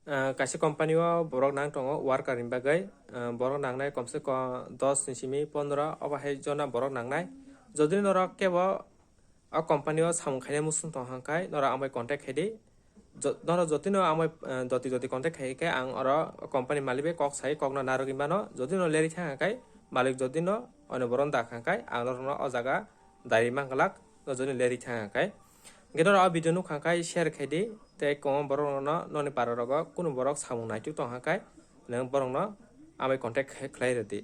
kaisa company o borok nang tongo worker ni bagai borok nangnai komse kom 10 ni simi 15 oba hai jona borok nangnai jodi norok kebo o company o samung khaine musung tong hangkai nora amai contact khaidi nora joti no amai joti contact khai ke ang oro company malibe kok sai kok no narogi mano jodi no leri thangkai malik jodi no ono boron da khangkai ang no o jaga dari mangalak jodi leri thangkai gedor a video nu khangkai share khaidi te kom borok no noni pararogo kuno borok samung naitu tong hangkai nang borok no amai contact khlai redi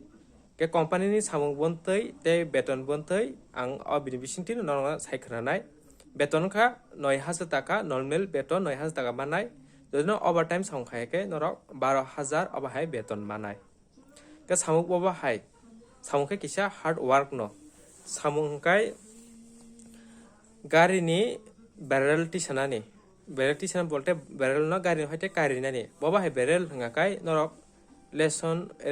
ke company ni samung bontei te beton bontei ang o video bisingti no sai khranai beton kha 9000 টাকা normal beton 9000 টাকা manai jodi overtime samung khai ke norok 12000 oba hai beton manai ke samung oba hai samung ke kisa hard work no samung kai gari ni barrel ti sanani barrel ti san bolte barrel no gari hoite kari nani boba hai barrel hangakai norok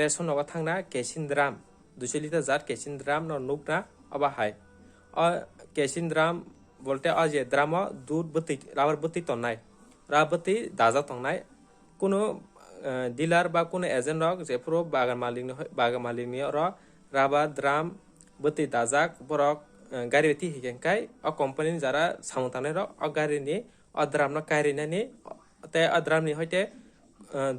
ration নগা থাংনা kerosene drum 200 litre jar kerosene drum ন নুকনা অবা হাই অ kerosene drum বলতে অ যে দ্রাম দুধ বতি রাবার বতি তন্নাই রা বতি দাজা তন্নাই কোনো ডিলার বা কোনো এজেন্ট রক যে পুরো বাগান মালিকনি র রাবার দ্রাম বতি দাজাক বরক গাড়ি বেতি হিকেনকাই অ কোম্পানি যারা সামতানে র অ গাড়িনি অ দ্রাম ন কারিনানি তে অ দ্রামনি হইতে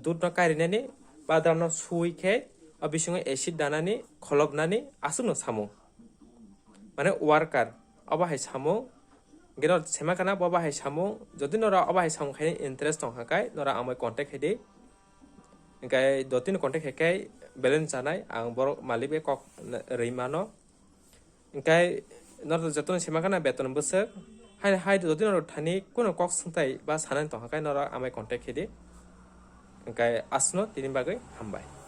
দুধ ন কারিনানি Padam sui ke abisung acid danani kholobnani asuno samu mane worker aba hai samu gero sema kana baba hai samu jodi nora aba hai samu khai interest tong hakai nora amoi contact hedi kai dotin contact hekai balance janai ang borok malibe kok reimano kai nora jotun sema kana beton busuk hai jodi nora thani kono kok sungtai ba sanan tong hakai nora amoi contact hedi kai asno tini bagai hambai